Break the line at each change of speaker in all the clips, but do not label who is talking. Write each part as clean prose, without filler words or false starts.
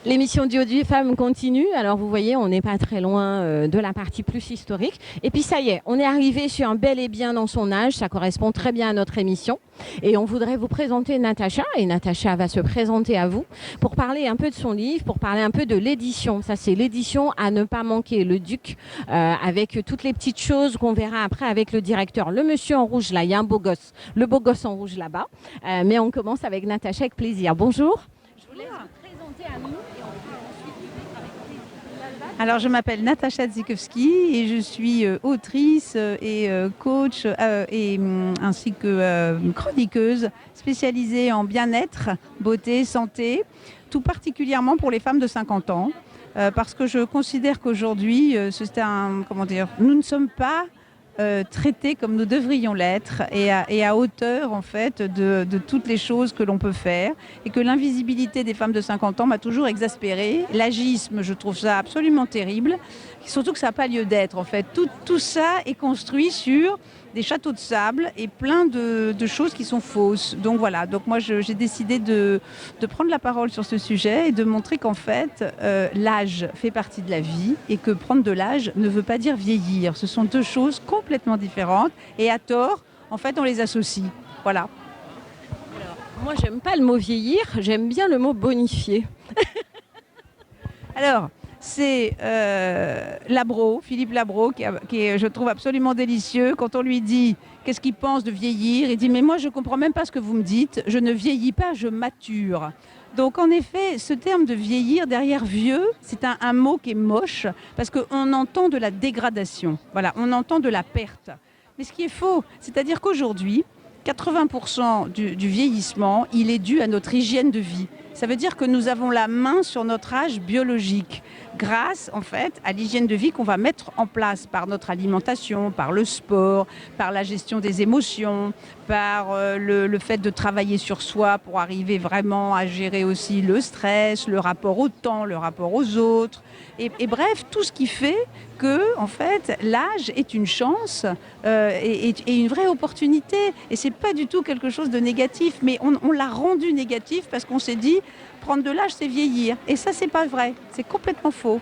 L'émission d'Audio Femmes continue. Alors vous voyez, on n'est pas très loin de la partie plus historique. Et puis ça y est, on est arrivé sur un bel et bien dans son âge. Ça correspond très bien à notre émission. Et on voudrait vous présenter Natacha. Et Natacha va se présenter à vous pour parler un peu de son livre, pour parler un peu de l'édition. Ça, c'est l'édition à ne pas manquer, le Duc, avec toutes les petites choses qu'on verra après avec le directeur. Le monsieur en rouge, là, il y a un beau gosse. Le beau gosse en rouge là-bas. Mais on commence avec Natacha avec plaisir. Bonjour. Je vous laisse vous présenter à nous et on fera ensuite le livre avec plaisir.
Alors, je m'appelle Natacha Dzikowski et je suis autrice et coach ainsi que chroniqueuse spécialisée en bien-être, beauté, santé, tout particulièrement pour les femmes de 50 ans. Parce que je considère qu'aujourd'hui, nous ne sommes pas traités comme nous devrions l'être et à hauteur en fait de toutes les choses que l'on peut faire, et que l'invisibilité des femmes de 50 ans m'a toujours exaspérée. L'agisme, je trouve ça absolument terrible, surtout que ça n'a pas lieu d'être en fait. Tout ça est construit sur des châteaux de sable et plein de choses qui sont fausses. Donc voilà, donc moi j'ai décidé de prendre la parole sur ce sujet et de montrer qu'en fait l'âge fait partie de la vie et que prendre de l'âge ne veut pas dire vieillir. Ce sont deux choses complètement différentes et à tort, en fait, on les associe. Voilà.
Alors, moi, j'aime pas le mot vieillir, j'aime bien le mot bonifier.
Alors, c'est Philippe Labro, qui est, je trouve, absolument délicieux. Quand on lui dit qu'est-ce qu'il pense de vieillir, il dit « mais moi, je ne comprends même pas ce que vous me dites. Je ne vieillis pas, je mature ». Donc, en effet, ce terme de vieillir, derrière vieux, c'est un mot qui est moche, parce qu'on entend de la dégradation. Voilà, on entend de la perte. Mais ce qui est faux, c'est-à-dire qu'aujourd'hui, 80% du vieillissement, il est dû à notre hygiène de vie. Ça veut dire que nous avons la main sur notre âge biologique grâce en fait à l'hygiène de vie qu'on va mettre en place par notre alimentation, par le sport, par la gestion des émotions, par le fait de travailler sur soi pour arriver vraiment à gérer aussi le stress, le rapport au temps, le rapport aux autres. Et bref, tout ce qui fait que en fait, l'âge est une chance et une vraie opportunité. Et c'est pas du tout quelque chose de négatif, mais on l'a rendu négatif parce qu'on s'est dit prendre de l'âge, c'est vieillir. Et ça, c'est pas vrai. C'est complètement faux.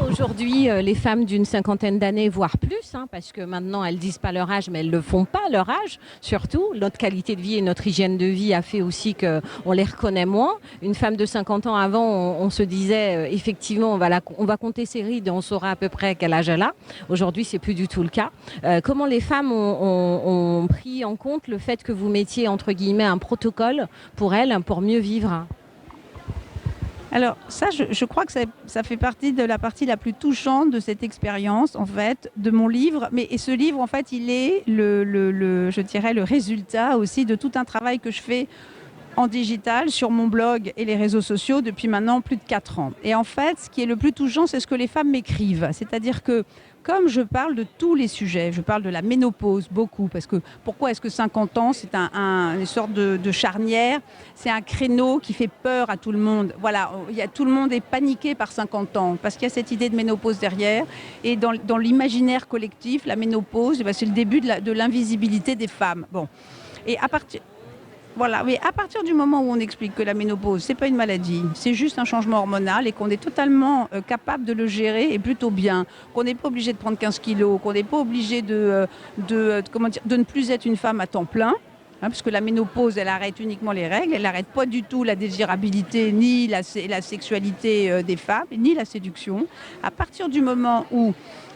Aujourd'hui, les femmes d'une cinquantaine d'années, voire plus, parce que maintenant elles disent pas leur âge, mais elles ne le font pas leur âge, surtout. Notre qualité de vie et notre hygiène de vie a fait aussi qu'on les reconnaît moins. Une femme de 50 ans avant, on se disait effectivement, on va compter ses rides et on saura à peu près quel âge elle a. Aujourd'hui, c'est plus du tout le cas. Comment les femmes ont pris en compte le fait que vous mettiez entre guillemets un protocole pour elles, pour mieux vivre?
Alors ça, je crois que ça fait partie de la partie la plus touchante de cette expérience, en fait, de mon livre. Et ce livre, en fait, il est je dirais, le résultat aussi de tout un travail que je fais en digital, sur mon blog et les réseaux sociaux depuis maintenant plus de 4 ans. Et en fait, ce qui est le plus touchant, c'est ce que les femmes m'écrivent. C'est-à-dire que comme je parle de tous les sujets, je parle de la ménopause beaucoup, parce que pourquoi est-ce que 50 ans, c'est une sorte de charnière, c'est un créneau qui fait peur à tout le monde. Voilà, tout le monde est paniqué par 50 ans, parce qu'il y a cette idée de ménopause derrière. Et dans l'imaginaire collectif, la ménopause, c'est le début de l'invisibilité des femmes. Bon. Et voilà, mais à partir du moment où on explique que la ménopause, c'est pas une maladie, c'est juste un changement hormonal et qu'on est totalement capable de le gérer et plutôt bien, qu'on n'est pas obligé de prendre 15 kilos, qu'on n'est pas obligé de ne plus être une femme à temps plein, parce que la ménopause, elle arrête uniquement les règles, elle n'arrête pas du tout la désirabilité, ni la sexualité des femmes, ni la séduction. À partir du moment où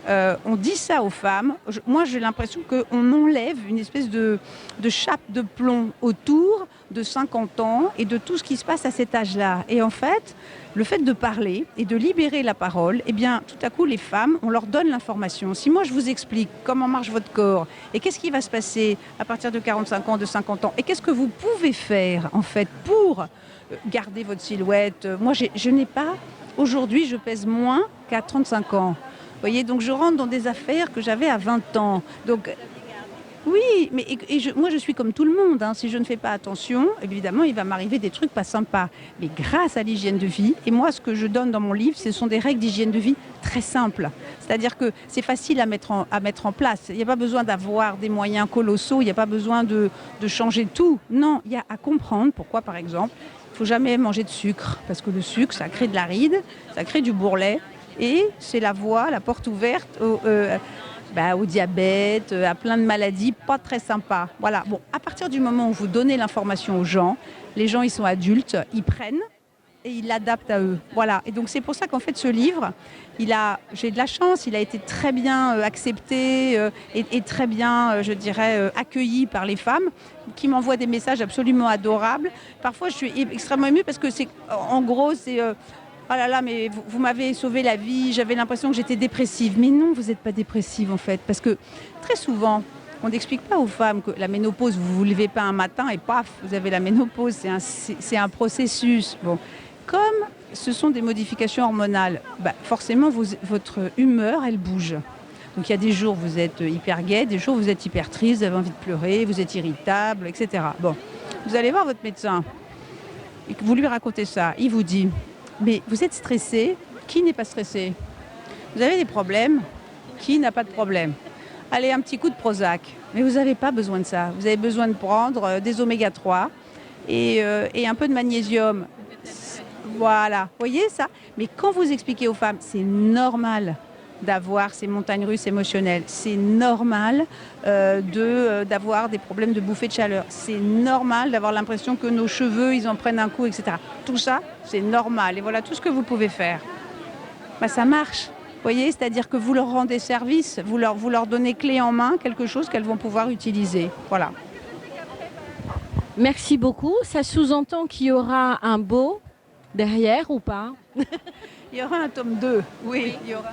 on dit ça aux femmes, moi j'ai l'impression qu'on enlève une espèce de chape de plomb autour de 50 ans et de tout ce qui se passe à cet âge-là. Et en fait, le fait de parler et de libérer la parole, eh bien, tout à coup, les femmes, on leur donne l'information. Si moi, je vous explique comment marche votre corps et qu'est-ce qui va se passer à partir de 45 ans, de 50 ans, et qu'est-ce que vous pouvez faire, en fait, pour garder votre silhouette. Moi, je n'ai pas... Aujourd'hui, je pèse moins qu'à 35 ans. Vous voyez, donc je rentre dans des affaires que j'avais à 20 ans. Donc, oui, mais moi je suis comme tout le monde. Si je ne fais pas attention, évidemment, il va m'arriver des trucs pas sympas. Mais grâce à l'hygiène de vie, et moi ce que je donne dans mon livre, ce sont des règles d'hygiène de vie très simples. C'est-à-dire que c'est facile à mettre en place. Il n'y a pas besoin d'avoir des moyens colossaux, il n'y a pas besoin de changer tout. Non, il y a à comprendre pourquoi, par exemple, Il ne faut jamais manger de sucre, parce que le sucre, ça crée de la ride, ça crée du bourrelet, et c'est la voie, la porte ouverte au diabète, à plein de maladies pas très sympas. Voilà. Bon, à partir du moment où vous donnez l'information aux gens, les gens, ils sont adultes, ils prennent et ils l'adaptent à eux. Voilà. Et donc, c'est pour ça qu'en fait, ce livre, j'ai de la chance, il a été très bien accepté et très bien, je dirais, accueilli par les femmes qui m'envoient des messages absolument adorables. Parfois, je suis extrêmement émue parce que en gros, c'est oh là là, mais vous m'avez sauvé la vie, j'avais l'impression que j'étais dépressive. Mais non, vous n'êtes pas dépressive en fait. Parce que très souvent, on n'explique pas aux femmes que la ménopause, vous ne vous levez pas un matin et paf, vous avez la ménopause. C'est un processus. Bon. Comme ce sont des modifications hormonales, forcément, votre humeur, elle bouge. Donc il y a des jours, vous êtes hyper gai, des jours, vous êtes hyper triste, vous avez envie de pleurer, vous êtes irritable, etc. Bon, vous allez voir votre médecin et que vous lui racontez ça. Il vous dit... Mais vous êtes stressé, qui n'est pas stressé? Vous avez des problèmes, qui n'a pas de problème? Allez, un petit coup de Prozac. Mais vous n'avez pas besoin de ça. Vous avez besoin de prendre des oméga 3 et un peu de magnésium. Voilà, vous voyez ça? Mais quand vous expliquez aux femmes, c'est normal d'avoir ces montagnes russes émotionnelles. C'est normal d'avoir des problèmes de bouffée de chaleur. C'est normal d'avoir l'impression que nos cheveux, ils en prennent un coup, etc. Tout ça, c'est normal. Et voilà tout ce que vous pouvez faire. Ça marche. Vous voyez, c'est-à-dire que vous leur rendez service, vous leur donnez clé en main quelque chose qu'elles vont pouvoir utiliser. Voilà.
Merci beaucoup. Ça sous-entend qu'il y aura un beau derrière ou pas?
Il y aura un tome 2. Oui, il y aura.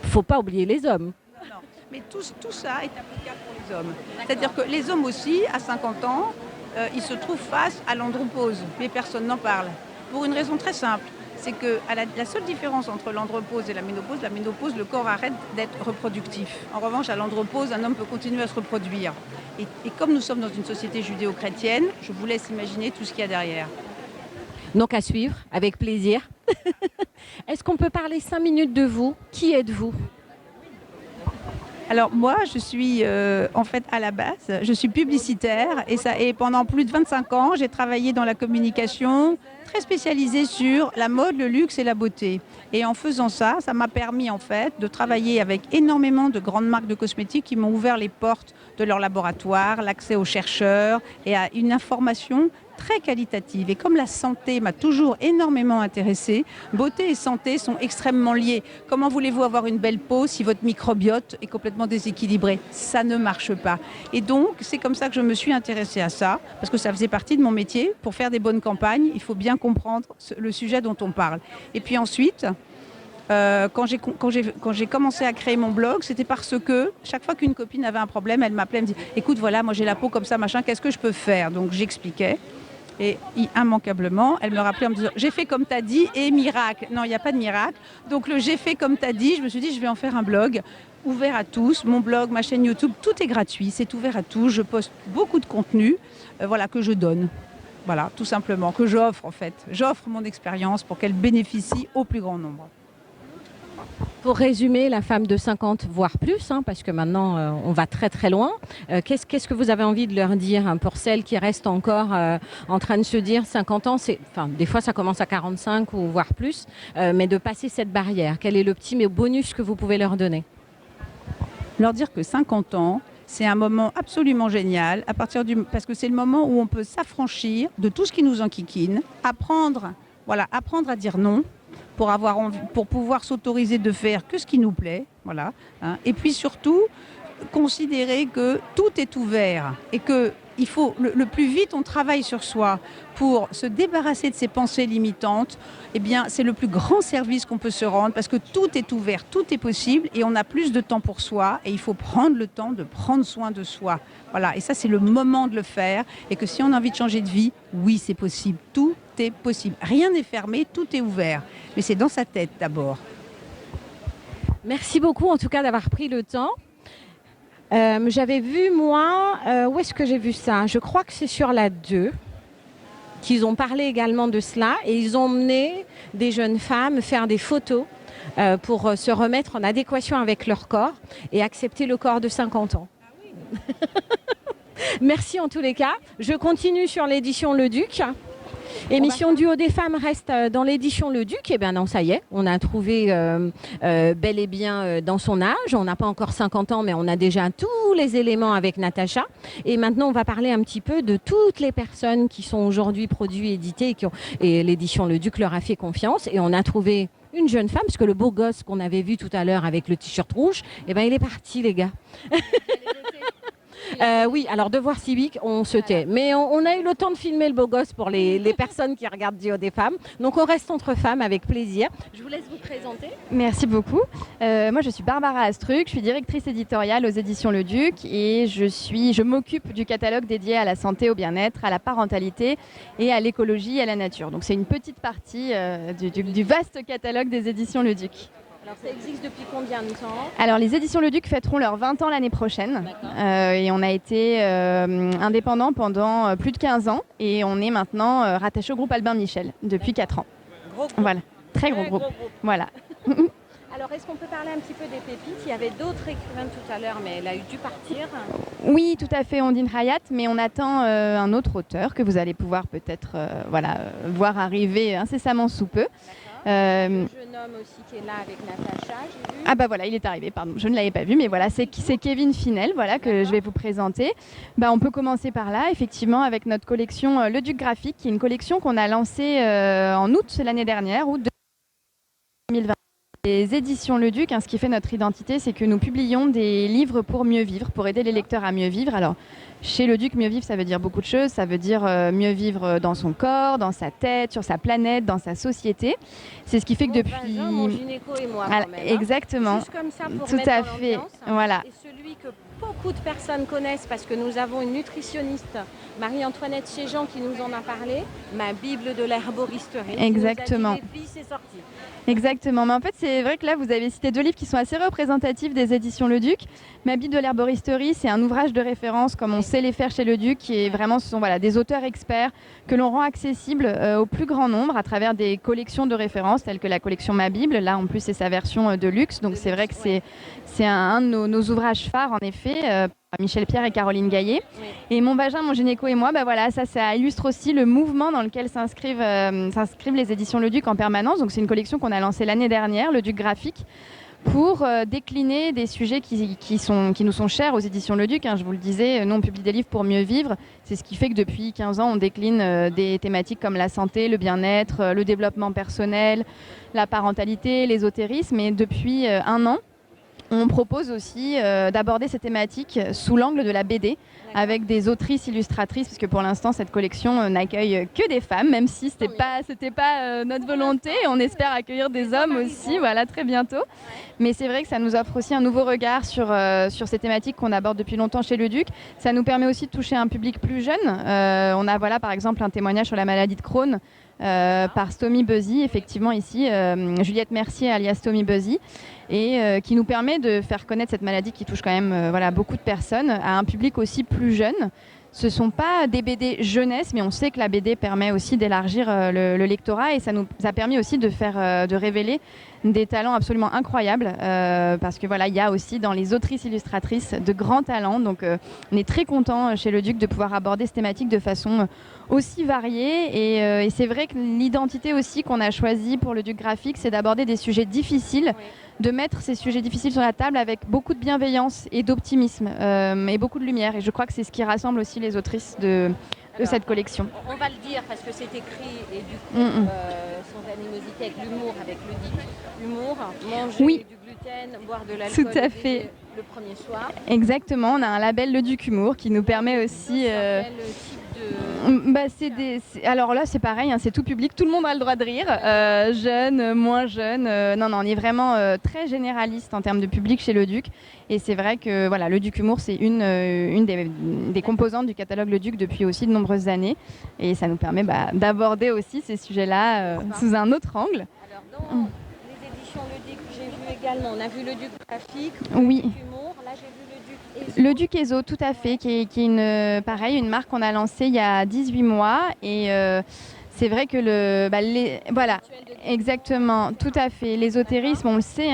Faut pas oublier les hommes.
Non, mais tout ça est applicable pour les hommes. C'est-à-dire que les hommes aussi, à 50 ans, ils se trouvent face à l'andropause, mais personne n'en parle. Pour une raison très simple, c'est que la seule différence entre l'andropause et la ménopause, le corps arrête d'être reproductif. En revanche, à l'andropause, un homme peut continuer à se reproduire. Et comme nous sommes dans une société judéo-chrétienne, je vous laisse imaginer tout ce qu'il y a derrière.
Donc à suivre, avec plaisir. Est-ce qu'on peut parler 5 minutes de vous? Qui êtes-vous?
Alors moi, je suis en fait à la base, je suis publicitaire et pendant plus de 25 ans, j'ai travaillé dans la communication très spécialisée sur la mode, le luxe et la beauté. Et en faisant ça, ça m'a permis en fait de travailler avec énormément de grandes marques de cosmétiques qui m'ont ouvert les portes de leur laboratoire, l'accès aux chercheurs et à une information très qualitative. Et comme la santé m'a toujours énormément intéressée, beauté et santé sont extrêmement liées. Comment voulez-vous avoir une belle peau si votre microbiote est complètement déséquilibré? Ça ne marche pas. Et donc, c'est comme ça que je me suis intéressée à ça, parce que ça faisait partie de mon métier. Pour faire des bonnes campagnes, il faut bien comprendre le sujet dont on parle. Et puis ensuite, quand j'ai commencé à créer mon blog, c'était parce que chaque fois qu'une copine avait un problème, elle m'appelait, elle me dit « Écoute, voilà, moi j'ai la peau comme ça, machin, qu'est-ce que je peux faire ?» Donc j'expliquais. Et immanquablement, elle me rappelait en me disant « J'ai fait comme tu as dit et miracle ». Non, il n'y a pas de miracle. Donc le « J'ai fait comme tu as dit », je me suis dit « Je vais en faire un blog ouvert à tous ». Mon blog, ma chaîne YouTube, tout est gratuit, c'est ouvert à tous. Je poste beaucoup de contenu que je donne. Voilà, tout simplement, que j'offre en fait. J'offre mon expérience pour qu'elle bénéficie au plus grand nombre.
Pour résumer, la femme de 50, voire plus, parce que maintenant on va très très loin, qu'est-ce que vous avez envie de leur dire pour celles qui restent encore en train de se dire 50 ans, des fois ça commence à 45 ou voire plus, mais de passer cette barrière? Quel est le petit bonus que vous pouvez leur donner?
Leur dire que 50 ans, c'est un moment absolument génial, parce que c'est le moment où on peut s'affranchir de tout ce qui nous enquiquine, apprendre à dire non, pour pouvoir s'autoriser de faire que ce qui nous plaît, voilà. Et puis surtout, considérer que tout est ouvert et que il faut le plus vite on travaille sur soi pour se débarrasser de ces pensées limitantes, eh bien c'est le plus grand service qu'on peut se rendre parce que tout est ouvert, tout est possible et on a plus de temps pour soi et il faut prendre le temps de prendre soin de soi. Voilà, et ça c'est le moment de le faire et que si on a envie de changer de vie, oui c'est possible, tout est possible. Rien n'est fermé, tout est ouvert, mais c'est dans sa tête d'abord.
Merci beaucoup en tout cas d'avoir pris le temps. J'avais vu, moi, où est-ce que j'ai vu ça? Je crois que c'est sur la 2 qu'ils ont parlé également de cela et ils ont emmené des jeunes femmes faire des photos pour se remettre en adéquation avec leur corps et accepter le corps de 50 ans. Ah oui. Merci en tous les cas. Je continue sur l'édition Le Duc. Émission Duo des femmes reste dans l'édition Le Duc. Et bien non, ça y est, on a trouvé bel et bien dans son âge. On n'a pas encore 50 ans, mais on a déjà tous les éléments avec Natacha. Et maintenant, on va parler un petit peu de toutes les personnes qui sont aujourd'hui produits, édités, et l'édition Le Duc leur a fait confiance. Et on a trouvé une jeune femme, parce que le beau gosse qu'on avait vu tout à l'heure avec le t-shirt rouge, eh ben, il est parti, les gars. Oui, alors devoir civique, on se tait. Mais on a eu le temps de filmer le beau gosse pour les personnes qui regardent Duo des femmes. Donc on reste entre femmes avec plaisir. Je vous laisse vous présenter.
Merci beaucoup. Moi, je suis Barbara Astruc, je suis directrice éditoriale aux éditions Le Duc et je m'occupe du catalogue dédié à la santé, au bien-être, à la parentalité et à l'écologie et à la nature. Donc c'est une petite partie du vaste catalogue des éditions Le Duc.
Alors ça existe depuis combien de temps?
Alors les éditions Le Duc fêteront leurs 20 ans l'année prochaine et on a été indépendant pendant plus de 15 ans et on est maintenant rattaché au groupe Albin Michel depuis 4 ans.
Gros groupe.
Voilà, très gros groupe. Voilà.
Alors est-ce qu'on peut parler un petit peu des pépites? Il y avait d'autres écrivains tout à l'heure, mais elle a eu dû partir.
Oui, tout à fait, Ondine Hayat, mais on attend un autre auteur que vous allez pouvoir peut-être voir arriver incessamment sous peu.
Le jeune homme aussi qui est là avec Natacha, j'ai vu.
Ah bah voilà, il est arrivé, pardon, je ne l'avais pas vu, mais voilà, c'est Kevin Finel, voilà, que je vais vous présenter. On peut commencer par là, effectivement, avec notre collection Le Duc Graphique, qui est une collection qu'on a lancée en août l'année dernière, août 2020. Les éditions Le Duc, ce qui fait notre identité, c'est que nous publions des livres pour mieux vivre, pour aider les lecteurs à mieux vivre. Alors, chez Le Duc, mieux vivre, ça veut dire beaucoup de choses. Ça veut dire mieux vivre dans son corps, dans sa tête, sur sa planète, dans sa société. C'est ce qui fait que depuis...
Mon gynéco et moi,
voilà,
quand même,
exactement.
Juste comme ça pour
tout
mettre
à
dans
fait.
l'ambiance.
Voilà.
Et celui que beaucoup de personnes connaissent, parce que nous avons une nutritionniste, Marie-Antoinette Chéjean, qui nous en a parlé, ma Bible de l'herboristerie.
Exactement.
Les filles, c'est sorti.
Exactement. Mais en fait, c'est vrai que là, vous avez cité 2 livres qui sont assez représentatifs des éditions Le Duc. Ma Bible de l'herboristerie, c'est un ouvrage de référence, comme on sait les faire chez Le Duc, qui est vraiment, ce sont des auteurs experts que l'on rend accessibles au plus grand nombre à travers des collections de références, telles que la collection Ma Bible. Là, en plus, c'est sa version de luxe. Donc, c'est vrai que c'est un de nos ouvrages phares, en effet. Michel Pierre et Caroline Gaillet. Oui. Et Mon vagin, mon gynéco et moi, ça illustre aussi le mouvement dans lequel s'inscrivent les éditions Le Duc en permanence. Donc c'est une collection qu'on a lancée l'année dernière, Le Duc Graphique, pour décliner des sujets qui nous sont chers aux éditions Le Duc. Je vous le disais, nous on publie des livres pour mieux vivre. C'est ce qui fait que depuis 15 ans, on décline des thématiques comme la santé, le bien-être, le développement personnel, la parentalité, l'ésotérisme. Et depuis 1 an, on propose aussi d'aborder ces thématiques sous l'angle de la BD avec des autrices illustratrices, parce que pour l'instant, cette collection n'accueille que des femmes, même si ce n'était pas notre volonté. On espère accueillir des hommes aussi, très bientôt. Mais c'est vrai que ça nous offre aussi un nouveau regard sur ces thématiques qu'on aborde depuis longtemps chez Le Duc. Ça nous permet aussi de toucher un public plus jeune. On a par exemple un témoignage sur la maladie de Crohn par Stomy Buzzy, effectivement ici, Juliette Mercier alias Stomy Buzzy, et qui nous permet de faire connaître cette maladie qui touche quand même beaucoup de personnes à un public aussi plus jeune. Ce ne sont pas des BD jeunesse, mais on sait que la BD permet aussi d'élargir le lectorat, et ça nous a permis aussi de révéler des talents absolument incroyables, parce que il y a aussi dans les autrices illustratrices de grands talents. Donc on est très content chez Le Duc de pouvoir aborder ces thématiques de façon aussi variée, et c'est vrai que l'identité aussi qu'on a choisie pour Le Duc Graphique, c'est d'aborder des sujets difficiles, de mettre ces sujets difficiles sur la table avec beaucoup de bienveillance et d'optimisme et beaucoup de lumière. Et je crois que c'est ce qui rassemble aussi les autrices de cette collection.
On va le dire parce que c'est écrit, et du coup, sans animosité, avec l'humour, avec le dit humour, manger du gluten, boire de l'alcool.
Tout à fait.
Le premier soir.
Exactement, on a un label Le Duc Humour qui nous permet aussi... Alors là, c'est pareil, c'est tout public, tout le monde a le droit de rire, jeune, moins jeune. Non, on est vraiment très généraliste en termes de public chez Le Duc. Et c'est vrai que Le Duc Humour, c'est une des composantes du catalogue Le Duc depuis aussi de nombreuses années. Et ça nous permet d'aborder aussi ces sujets-là sous un autre angle.
Alors, dans les éditions Le Duc, j'ai vu également, on a vu Le Duc Graphique,
oui.
Le Duc Humour, là j'ai vu Le Duc Ezo.
Le Duc Ezo, tout à fait, qui est une marque qu'on a lancée il y a 18 mois. Et c'est vrai que voilà, exactement, tout à fait. L'ésotérisme, on le sait,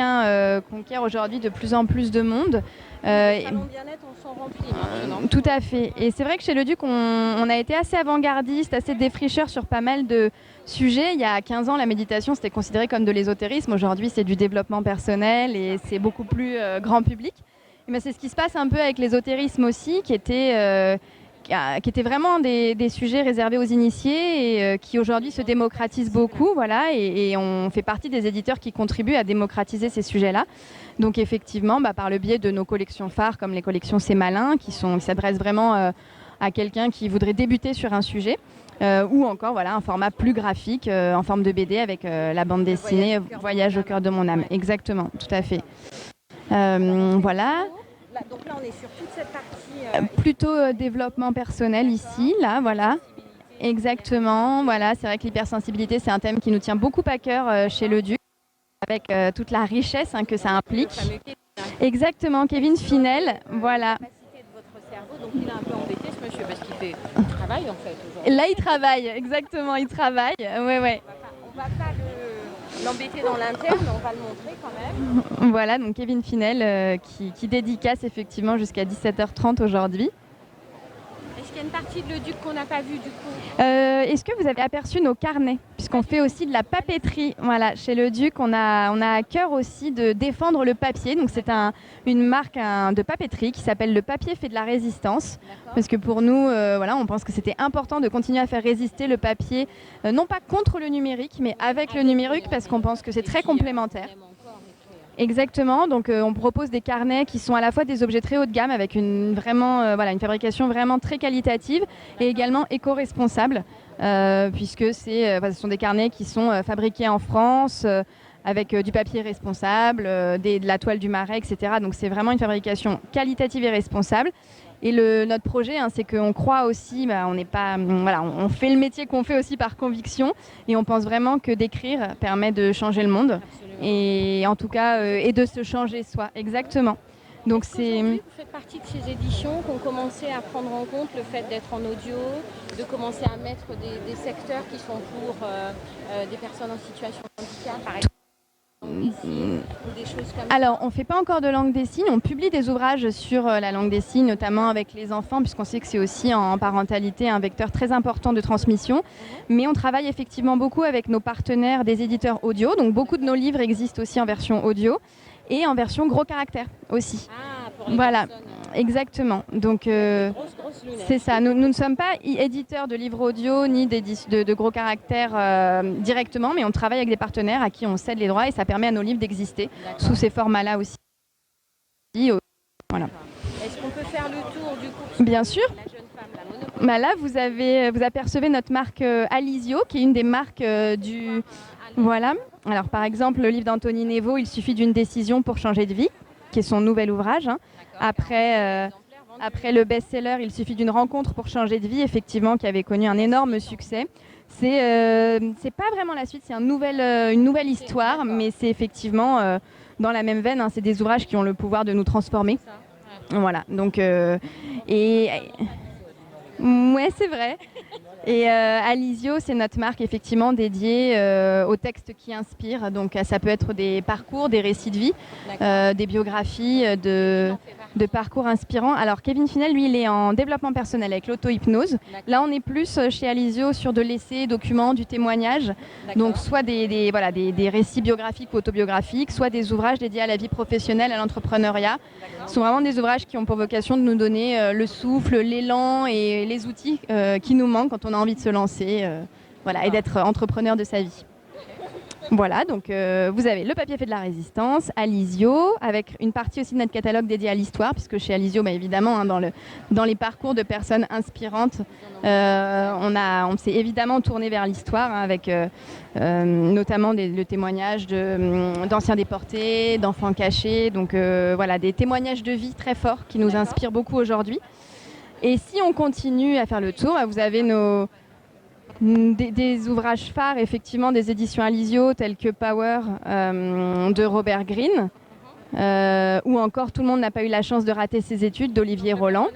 conquiert aujourd'hui de plus en plus de monde.
Les salons bien-être, on s'en remplit maintenant.
Tout à fait. Et c'est vrai que chez Le Duc, on a été assez avant-gardiste, assez défricheur sur pas mal de sujets. Il y a 15 ans, la méditation, c'était considéré comme de l'ésotérisme. Aujourd'hui, c'est du développement personnel et c'est beaucoup plus grand public. Mais c'est ce qui se passe un peu avec l'ésotérisme aussi, qui était vraiment des sujets réservés aux initiés et qui aujourd'hui se démocratisent beaucoup. Voilà, et on fait partie des éditeurs qui contribuent à démocratiser ces sujets-là. Donc effectivement, par le biais de nos collections phares, comme les collections C'est Malin, qui s'adressent vraiment à quelqu'un qui voudrait débuter sur un sujet, ou encore voilà, un format plus graphique, en forme de BD avec la bande dessinée Voyage au cœur de mon âme. Exactement, tout à fait. Voilà.
Donc là, on est sur toute cette partie...
plutôt développement personnel ici, là, voilà. Exactement, voilà. C'est vrai que l'hypersensibilité, c'est un thème qui nous tient beaucoup à cœur chez Le Duc, avec toute la richesse que ça implique. Exactement, Kevin Finel, voilà.
Donc il est un peu embêté ce monsieur parce qu'il travaille en fait aujourd'hui.
Là, il travaille, exactement, il travaille. Ouais.
On va pas l'embêter dans l'interne, on va le montrer quand même.
Voilà, donc Kevin Finel qui dédicace effectivement jusqu'à 17h30 aujourd'hui.
Est-ce qu'il y a une partie de Le Duc qu'on n'a pas vue du coup
Est-ce que vous avez aperçu nos carnets? Puisqu'on fait aussi de la papeterie. Voilà, chez Le Duc, on a à cœur aussi de défendre le papier. Donc c'est une marque de papeterie qui s'appelle Le Papier fait de la résistance. Parce que pour nous, on pense que c'était important de continuer à faire résister le papier, non pas contre le numérique, mais avec le numérique, parce qu'on pense que c'est très complémentaire. Exactement, donc on propose des carnets qui sont à la fois des objets très haut de gamme avec une fabrication vraiment très qualitative et également éco-responsable, puisque ce sont des carnets qui sont fabriqués en France avec du papier responsable, de la toile du Marais, etc. Donc c'est vraiment une fabrication qualitative et responsable. Et notre projet, c'est qu'on croit aussi, on fait le métier qu'on fait aussi par conviction, et on pense vraiment que d'écrire permet de changer le monde. Absolument. Et en tout cas, et de se changer soi, exactement. Donc
vous faites partie de ces éditions qui ont commencé à prendre en compte le fait d'être en audio, de commencer à mettre des secteurs qui sont pour des personnes en situation de handicap, par exemple. Des choses comme
Alors, on ne fait pas encore de langue des signes. On publie des ouvrages sur la langue des signes, notamment avec les enfants, puisqu'on sait que c'est aussi en parentalité un vecteur très important de transmission. Mais on travaille effectivement beaucoup avec nos partenaires des éditeurs audio. Donc, beaucoup de nos livres existent aussi en version audio et en version gros caractère aussi.
Ah, pour les
voilà.
personnes.
Exactement. Donc, c'est ça. Nous ne sommes pas éditeurs de livres audio ni de gros caractères directement, mais on travaille avec des partenaires à qui on cède les droits et ça permet à nos livres d'exister sous ces formats-là aussi. Voilà.
Est-ce qu'on peut faire le tour du coup?
Bien sûr.
La jeune femme,
là, vous apercevez notre marque Alizio, qui est une des marques du... Voilà. Alors, par exemple, le livre d'Anthony Nevo, il suffit d'une décision pour changer de vie, qui est son nouvel ouvrage. Après le best-seller, il suffit d'une rencontre pour changer de vie, effectivement, qui avait connu un énorme succès. C'est pas vraiment la suite, c'est une nouvelle histoire, mais c'est effectivement dans la même veine. C'est des ouvrages qui ont le pouvoir de nous transformer. Voilà. Donc ouais, c'est vrai. Et Alizio, c'est notre marque effectivement dédiée aux textes qui inspirent. Donc ça peut être des parcours, des récits de vie, des biographies, de parcours inspirants. Alors Kevin Finel, lui, il est en développement personnel avec l'auto-hypnose. Là, on est plus chez Alizio sur de l'essai, documents, du témoignage. Donc soit des récits biographiques ou autobiographiques, soit des ouvrages dédiés à la vie professionnelle, à l'entrepreneuriat. Ce sont vraiment des ouvrages qui ont pour vocation de nous donner le souffle, l'élan et les outils qui nous manquent quand on a envie de se lancer et d'être entrepreneur de sa vie. Voilà, donc vous avez Le Papier fait de la résistance, Alizio, avec une partie aussi de notre catalogue dédié à l'histoire, puisque chez Alizio, évidemment, dans les parcours de personnes inspirantes, on s'est évidemment tourné vers l'histoire, avec notamment le témoignage d'anciens déportés, d'enfants cachés, donc des témoignages de vie très forts qui nous inspirent beaucoup aujourd'hui. Et si on continue à faire le tour, vous avez des ouvrages phares, effectivement, des éditions Alizio, tels que Power de Robert Greene, ou encore Tout le monde n'a pas eu la chance de rater ses études d'Olivier Roland.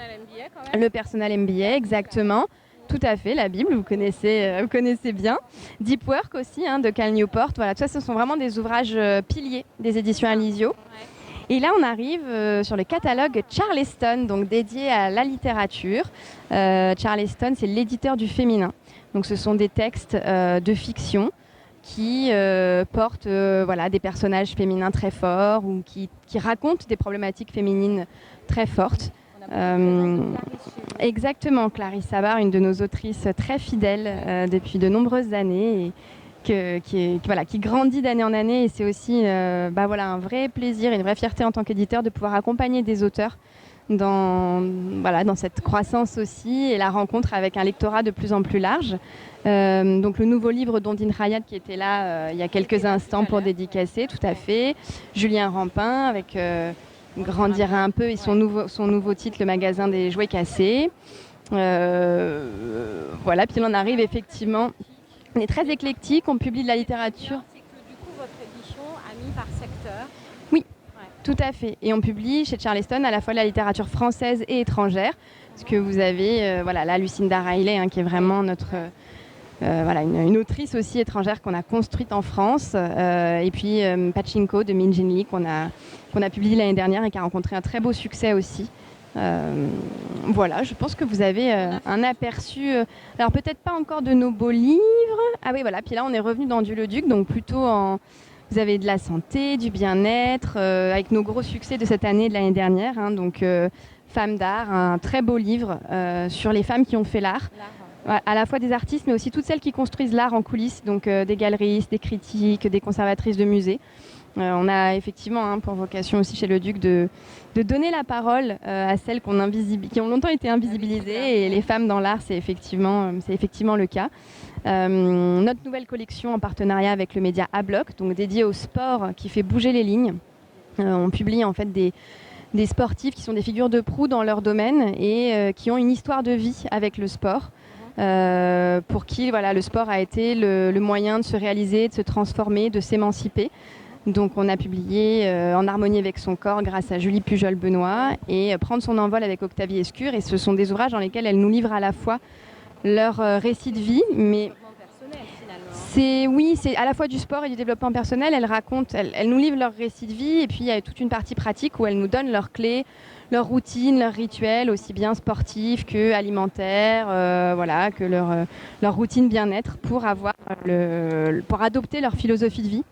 Le Personal MBA, exactement. Tout à fait, la Bible, vous connaissez bien. Deep Work aussi, de Cal Newport. Voilà, tout ça, ce sont vraiment des ouvrages piliers des éditions Alizio. Et là, on arrive sur le catalogue Charleston, donc dédié à la littérature. Charleston, c'est l'éditeur du féminin. Donc, ce sont des textes de fiction qui portent des personnages féminins très forts ou qui racontent des problématiques féminines très fortes. Exactement, Clarisse Sabar, une de nos autrices très fidèles depuis de nombreuses années et qui grandit d'année en année. Et c'est aussi un vrai plaisir et une vraie fierté en tant qu'éditeur de pouvoir accompagner des auteurs dans cette croissance aussi et la rencontre avec un lectorat de plus en plus large. Donc le nouveau livre d'Ondine Rayad qui était là il y a quelques instants pour dédicacer, tout à fait. Julien Rampin avec Grandir un peu et son nouveau titre, Le magasin des jouets cassés. Puis on en arrive effectivement. On est très éclectique, on publie de la littérature.
C'est que du coup votre édition a mis par secteur.
Oui, tout à fait. Et on publie chez Charleston à la fois de la littérature française et étrangère. Parce que vous avez là Lucinda Riley qui est vraiment notre une autrice aussi étrangère qu'on a construite en France. Et puis Pachinko de Min Jin Lee qu'on a publié l'année dernière et qui a rencontré un très beau succès aussi. Je pense que vous avez un aperçu. Alors peut-être pas encore de nos beaux livres. Ah oui, voilà. Puis là, on est revenu dans du Leduc, donc plutôt vous avez de la santé, du bien-être, avec nos gros succès de cette année et de l'année dernière. Donc Femmes d'art, un très beau livre sur les femmes qui ont fait l'art. À la fois des artistes, mais aussi toutes celles qui construisent l'art en coulisses, donc des galeristes, des critiques, des conservatrices de musées. On a effectivement pour vocation aussi chez Leduc de donner la parole à celles qui ont longtemps été invisibilisées, et les femmes dans l'art, c'est effectivement le cas. Notre nouvelle collection en partenariat avec le média A-Bloc, donc dédiée au sport qui fait bouger les lignes. On publie en fait des sportifs qui sont des figures de proue dans leur domaine et qui ont une histoire de vie avec le sport. Pour qui le sport a été le moyen de se réaliser, de se transformer, de s'émanciper. Donc on a publié En harmonie avec son corps grâce à Julie Pujol-Benoît et Prendre son envol avec Octavie Escure. Et ce sont des ouvrages dans lesquels elles nous livrent à la fois leur récit de vie, mais c'est à la fois du sport et du développement personnel. Elles nous livrent leur récit de vie et puis il y a toute une partie pratique où elles nous donnent leurs clés, leurs routines, leurs rituels, aussi bien sportifs que alimentaires, que leur routine bien-être pour adopter leur philosophie de vie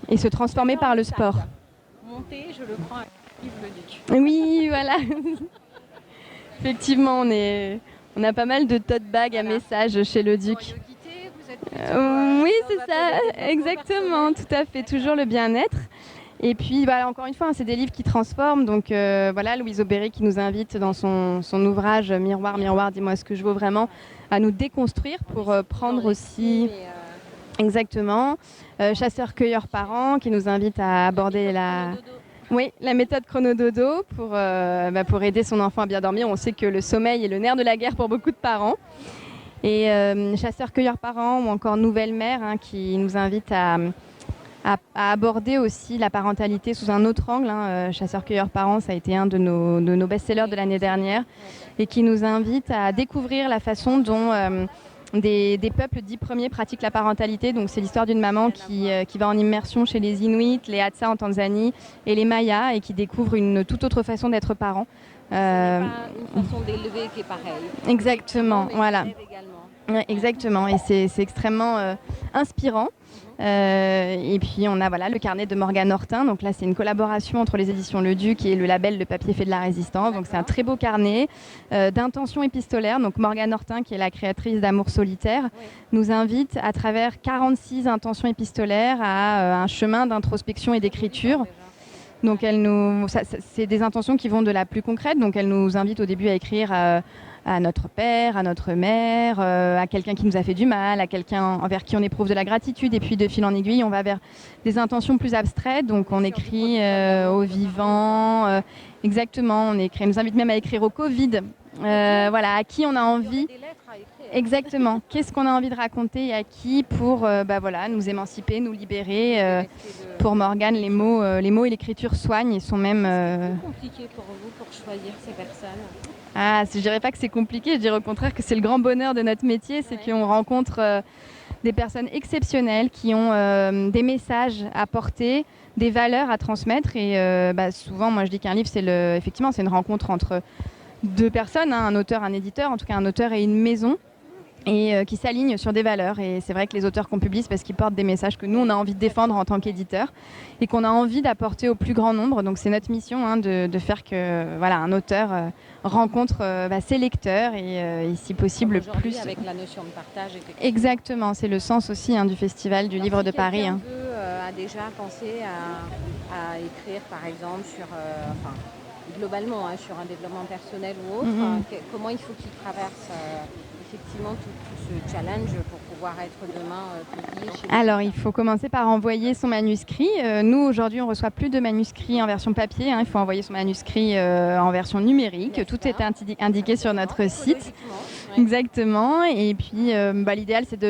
et se transformer par le sport.
Monter, je le prends à Yves Leduc.
Oui, voilà. Effectivement, on a pas mal de tote bags à messages chez Leduc. Oui, c'est ça, exactement, tout à fait, toujours le bien-être. Et puis, encore une fois, c'est des livres qui transforment. Donc, Louise Aubéry qui nous invite dans son ouvrage « Miroir, miroir, dis-moi ce que je vaux vraiment » à nous déconstruire pour prendre aussi... Exactement. Chasseurs-cueilleurs-parents qui nous invite à aborder la méthode chronododo pour aider son enfant à bien dormir. On sait que le sommeil est le nerf de la guerre pour beaucoup de parents. Et Chasseurs-cueilleurs-parents ou encore Nouvelle Mère qui nous invite à aborder aussi la parentalité sous un autre angle. Chasseurs-cueilleurs-parents, ça a été un de nos best-sellers de l'année dernière et qui nous invite à découvrir la façon dont des peuples dits premiers pratiquent la parentalité. Donc c'est l'histoire d'une maman qui va en immersion chez les Inuits, les Hadza en Tanzanie et les Mayas et qui découvre une toute autre façon d'être parent.
Ce n'est pas une façon d'élever qui est pareille.
Exactement, voilà. Ouais, exactement, et c'est extrêmement inspirant. Et puis on a le carnet de Morgane Hortin. Donc là c'est une collaboration entre les éditions Leduc et le label Le Papier fait de la résistance. Donc c'est un très beau carnet d'intentions épistolaires. Donc Morgane Hortin, qui est la créatrice d'Amour solitaire, nous invite à travers 46 intentions épistolaires à un chemin d'introspection et d'écriture. Donc c'est des intentions qui vont de la plus concrète. Donc elle nous invite au début à écrire à notre père, à notre mère, à quelqu'un qui nous a fait du mal, à quelqu'un envers qui on éprouve de la gratitude. Et puis de fil en aiguille, on va vers des intentions plus abstraites. Donc on écrit aux vivants. Exactement, on nous invite même à écrire au Covid. À qui on a envie. Exactement. Qu'est-ce qu'on a envie de raconter et à qui pour nous émanciper, nous libérer. Pour Morgane, les mots et l'écriture soignent et sont même...
C'est compliqué pour vous pour choisir ces personnes.
Je dirais pas que c'est compliqué, je dirais au contraire que c'est le grand bonheur de notre métier, c'est qu'on rencontre des personnes exceptionnelles qui ont des messages à porter, des valeurs à transmettre. Et souvent, moi je dis qu'un livre, effectivement, c'est une rencontre entre deux personnes, un auteur, un éditeur, en tout cas un auteur et une maison, et qui s'alignent sur des valeurs. Et c'est vrai que les auteurs qu'on publie, c'est parce qu'ils portent des messages que nous, on a envie de défendre en tant qu'éditeur et qu'on a envie d'apporter au plus grand nombre. Donc c'est notre mission de faire que un auteur rencontre ses lecteurs et si possible plus.
Avec la notion de partage.
Exactement, c'est le sens aussi du Festival du Livre de Paris.
Quelqu'un a déjà pensé à écrire par exemple sur... globalement, sur un développement personnel ou autre, comment il faut qu'il traverse effectivement tout ce challenge pour pouvoir être demain publié chez nous?
Alors, il faut commencer par envoyer son manuscrit. Nous, aujourd'hui, on ne reçoit plus de manuscrits en version papier. Il faut envoyer son manuscrit en version numérique. Tout est indiqué sur notre site. Exactement. Et puis, l'idéal, c'est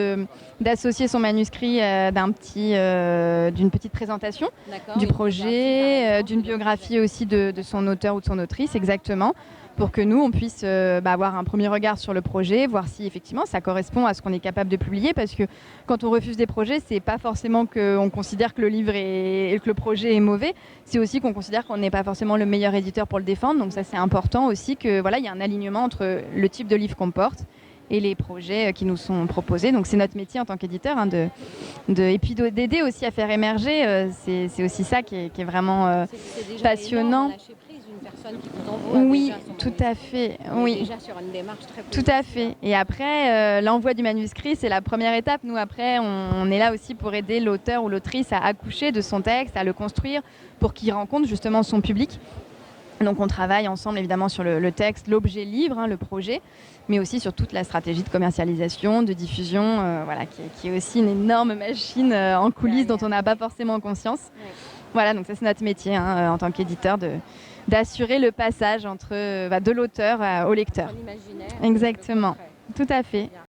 d'associer son manuscrit d'une petite présentation du projet, d'une biographie aussi de son auteur ou de son autrice, exactement, pour que nous, on puisse avoir un premier regard sur le projet, voir si effectivement ça correspond à ce qu'on est capable de publier, parce que quand on refuse des projets, c'est pas forcément qu'on considère que le livre et que le projet est mauvais, c'est aussi qu'on considère qu'on n'est pas forcément le meilleur éditeur pour le défendre. Donc ça, c'est important aussi qu'il y a un alignement entre le type de livre qu'on porte et les projets qui nous sont proposés. Donc c'est notre métier en tant qu'éditeur, et puis d'aider aussi à faire émerger. C'est aussi ça qui est vraiment passionnant.
Qui vous envoie
oui, tout à fait. Oui.
Déjà sur une démarche très
tout à fait. Et après, l'envoi du manuscrit, c'est la première étape. Nous, après, on est là aussi pour aider l'auteur ou l'autrice à accoucher de son texte, à le construire pour qu'il rencontre justement son public. Donc on travaille ensemble évidemment sur le texte, l'objet livre, le projet, mais aussi sur toute la stratégie de commercialisation, de diffusion, qui est aussi une énorme machine en coulisses dont on n'a pas forcément conscience. Oui. Voilà, donc ça c'est notre métier en tant qu'éditeur d'assurer le passage entre de l'auteur au lecteur.
L'imaginaire.
Exactement, tout à fait.